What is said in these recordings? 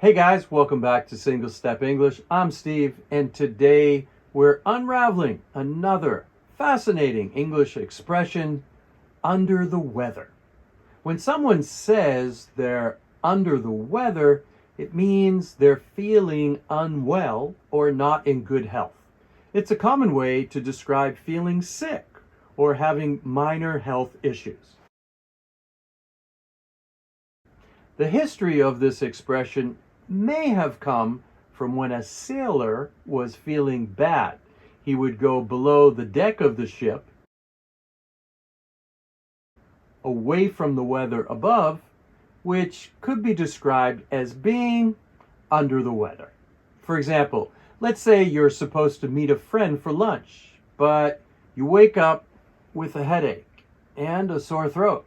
Hey guys, welcome back to Single Step English. I'm Steve, and today we're unraveling another fascinating English expression, under the weather. When someone says they're under the weather, it means they're feeling unwell or not in good health. It's a common way to describe feeling sick or having minor health issues. The history of this expression may have come from when a sailor was feeling bad. He would go below the deck of the ship, away from the weather above, which could be described as being under the weather. For example, let's say you're supposed to meet a friend for lunch, but you wake up with a headache and a sore throat.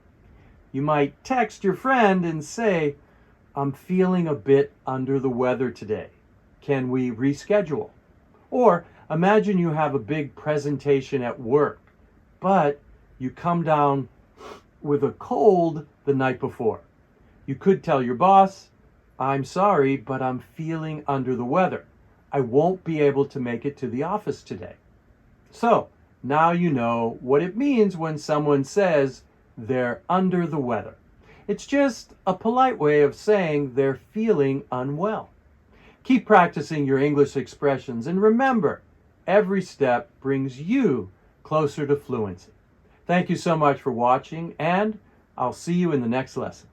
You might text your friend and say, "I'm feeling a bit under the weather today. Can we reschedule?" Or imagine you have a big presentation at work, but you come down with a cold the night before. You could tell your boss, "I'm sorry, but I'm feeling under the weather. I won't be able to make it to the office today." So now you know what it means when someone says they're under the weather. It's just a polite way of saying they're feeling unwell. Keep practicing your English expressions, and remember, every step brings you closer to fluency. Thank you so much for watching, and I'll see you in the next lesson.